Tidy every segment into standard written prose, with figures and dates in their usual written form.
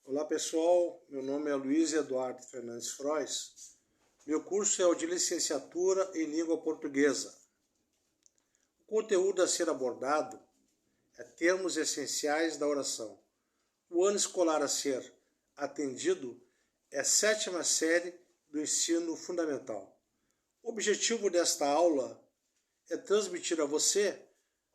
Olá pessoal, meu nome é Luiz Eduardo Fernandes Frois. Meu curso é o de licenciatura em língua portuguesa. O conteúdo a ser abordado é termos essenciais da oração. O ano escolar a ser atendido é a 7ª série do ensino fundamental. O objetivo desta aula é transmitir a você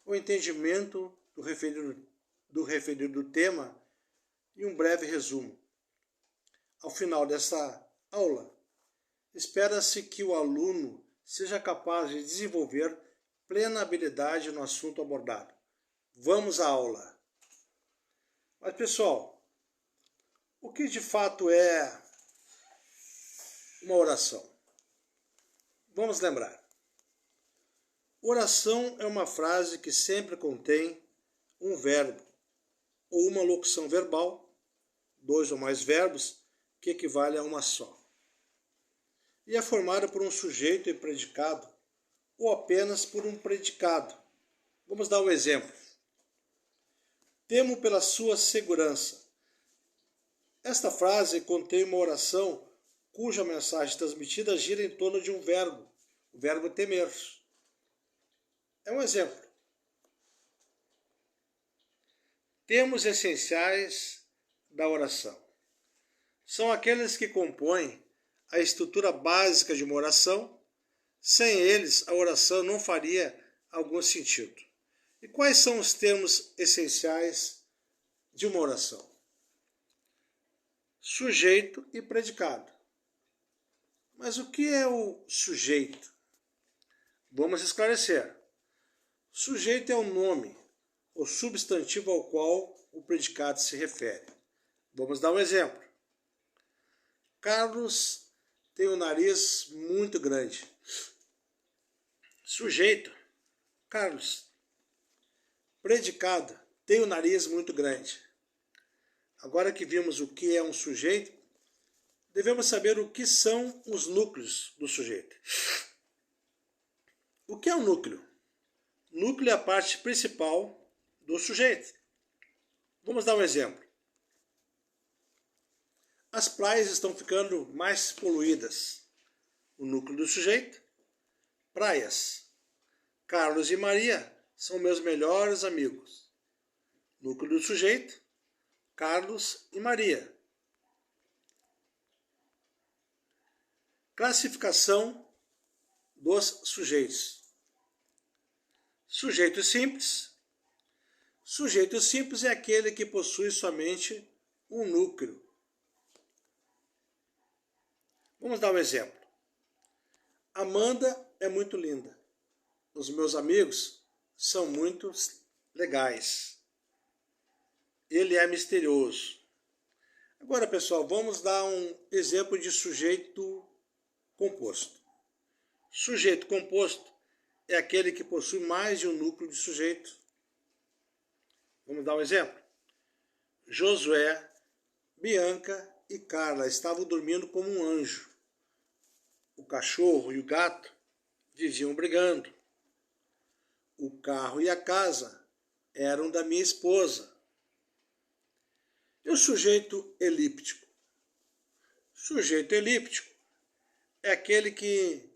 o entendimento do referido tema e um breve resumo. Ao final desta aula, espera-se que o aluno seja capaz de desenvolver plena habilidade no assunto abordado. Vamos à aula. Mas, pessoal, o que de fato é uma oração? Vamos lembrar. Oração é uma frase que sempre contém um verbo ou uma locução verbal, 2 ou mais verbos, que equivale a uma só. E é formada por um sujeito e predicado, ou apenas por um predicado. Vamos dar um exemplo. Temo pela sua segurança. Esta frase contém uma oração cuja mensagem transmitida gira em torno de um verbo, o verbo temer. É um exemplo. Termos essenciais da oração. São aqueles que compõem a estrutura básica de uma oração. Sem eles, a oração não faria algum sentido. E quais são os termos essenciais de uma oração? Sujeito e predicado. Mas o que é o sujeito? Vamos esclarecer. Sujeito é o nome, o substantivo ao qual o predicado se refere. Vamos dar um exemplo. Carlos tem um nariz muito grande. Sujeito, Carlos. Predicado, tem um nariz muito grande. Agora que vimos o que é um sujeito, devemos saber o que são os núcleos do sujeito. O que é um núcleo? Núcleo é a parte principal do sujeito. Vamos dar um exemplo. As praias estão ficando mais poluídas. O núcleo do sujeito, praias. Carlos e Maria são meus melhores amigos. Núcleo do sujeito, Carlos e Maria. Classificação dos sujeitos. Sujeito simples. Sujeito simples é aquele que possui somente um núcleo. Vamos dar um exemplo. Amanda é muito linda. Os meus amigos são muito legais. Ele é misterioso. Agora, pessoal, vamos dar um exemplo de sujeito composto. Sujeito composto é aquele que possui mais de um núcleo de sujeito. Vamos dar um exemplo. Josué, Bianca e Carla estavam dormindo como um anjo. O cachorro e o gato viviam brigando. O carro e a casa eram da minha esposa. E o sujeito elíptico? Sujeito elíptico é aquele que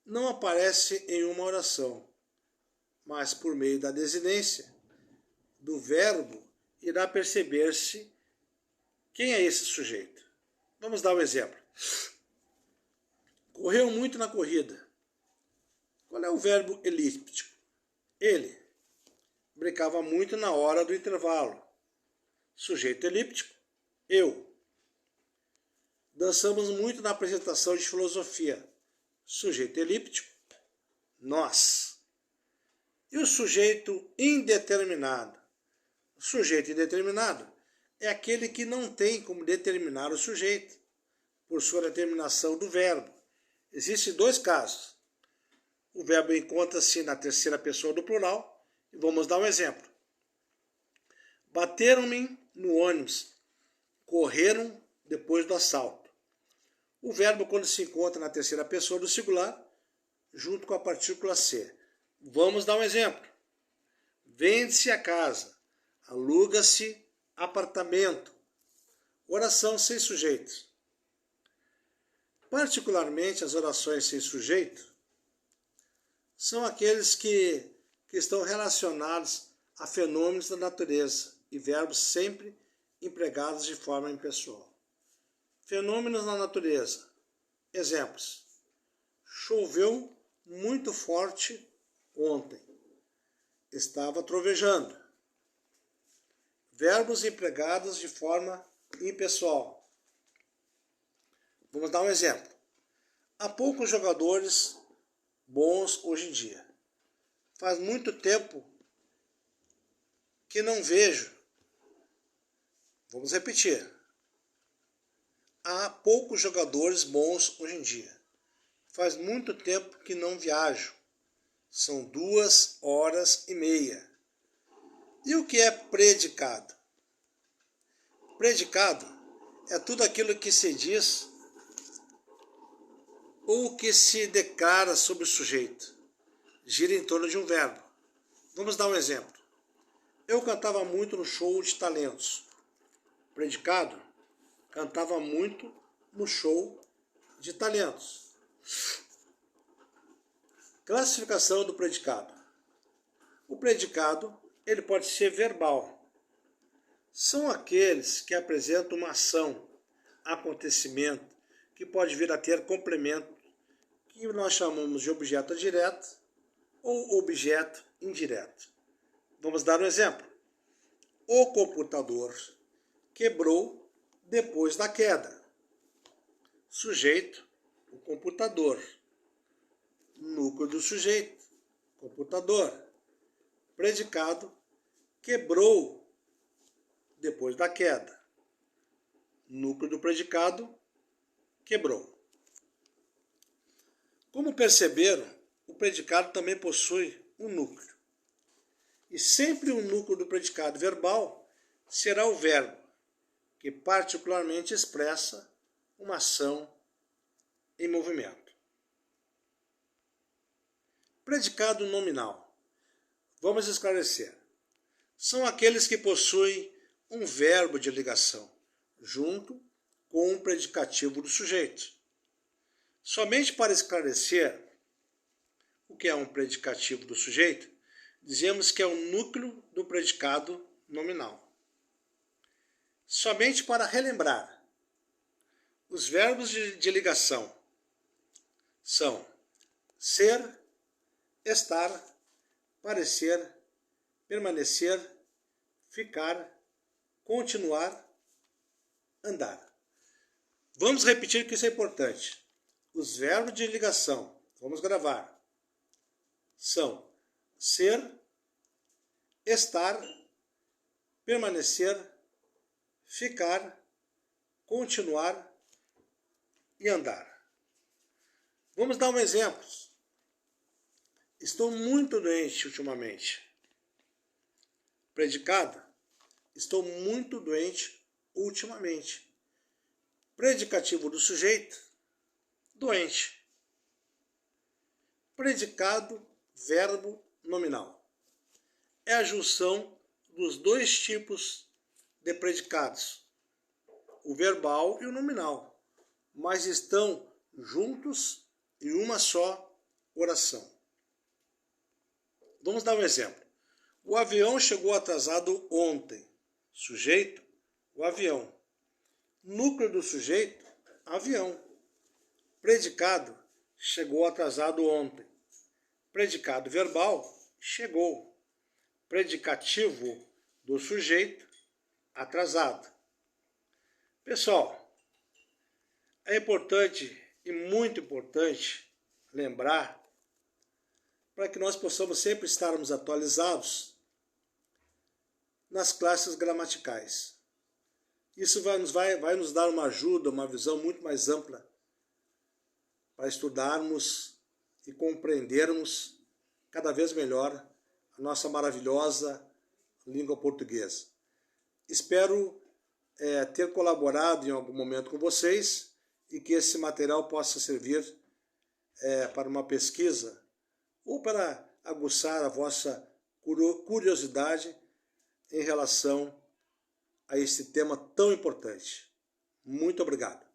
não aparece em uma oração, mas por meio da desinência do verbo irá perceber-se quem é esse sujeito. Vamos dar um exemplo. Correu muito na corrida. Qual é o verbo elíptico? Ele. Brincava muito na hora do intervalo. Sujeito elíptico, eu. Dançamos muito na apresentação de filosofia. Sujeito elíptico, nós. E o sujeito indeterminado? O sujeito indeterminado é aquele que não tem como determinar o sujeito, por sua determinação do verbo. Existem 2 casos. O verbo encontra-se na terceira pessoa do plural. E vamos dar um exemplo. Bateram-me no ônibus. Correram depois do assalto. O verbo, quando se encontra na terceira pessoa do singular, junto com a partícula ser. Vamos dar um exemplo. Vende-se a casa. Aluga-se apartamento. Oração sem sujeito. Particularmente as orações sem sujeito são aqueles que estão relacionados a fenômenos da natureza e verbos sempre empregados de forma impessoal. Fenômenos na natureza. Exemplos. Choveu muito forte ontem. Estava trovejando. Verbos empregados de forma impessoal. Vamos dar um exemplo. Há poucos jogadores bons hoje em dia. Faz muito tempo que não vejo. Vamos repetir. Há poucos jogadores bons hoje em dia. Faz muito tempo que não viajo. São 2h30. E o que é predicado? Predicado é tudo aquilo que se diz ou que se declara sobre o sujeito. Gira em torno de um verbo. Vamos dar um exemplo. Eu cantava muito no show de talentos. Predicado, cantava muito no show de talentos. Classificação do predicado. O predicado, ele pode ser verbal. São aqueles que apresentam uma ação, acontecimento, que pode vir a ter complemento, que nós chamamos de objeto direto ou objeto indireto. Vamos dar um exemplo. O computador quebrou depois da queda. Sujeito, o computador. Núcleo do sujeito, computador. Predicado, quebrou depois da queda. Núcleo do predicado, quebrou. Como perceberam, o predicado também possui um núcleo. E sempre o núcleo do predicado verbal será o verbo, que particularmente expressa uma ação em movimento. Predicado nominal. Vamos esclarecer. São aqueles que possuem um verbo de ligação, junto com um predicativo do sujeito. Somente para esclarecer o que é um predicativo do sujeito, dizemos que é o núcleo do predicado nominal. Somente para relembrar, os verbos de ligação são ser, estar, parecer, permanecer, ficar, continuar, andar. Vamos repetir que isso é importante. Os verbos de ligação, vamos gravar, são ser, estar, permanecer, ficar, continuar e andar. Vamos dar um exemplo. Estou muito doente ultimamente. Predicado, estou muito doente ultimamente. Predicativo do sujeito, doente. Predicado, verbo nominal. É a junção dos dois tipos de predicados, o verbal e o nominal, mas estão juntos em uma só oração. Vamos dar um exemplo. O avião chegou atrasado ontem. Sujeito, o avião. Núcleo do sujeito, avião. Predicado, chegou atrasado ontem. Predicado verbal, chegou. Predicativo do sujeito, atrasado. Pessoal, é importante e muito importante lembrar para que nós possamos sempre estarmos atualizados nas classes gramaticais. Isso vai nos dar uma ajuda, uma visão muito mais ampla para estudarmos e compreendermos cada vez melhor a nossa maravilhosa língua portuguesa. Espero ter colaborado em algum momento com vocês e que esse material possa servir para uma pesquisa ou para aguçar a vossa curiosidade em relação a esse tema tão importante. Muito obrigado.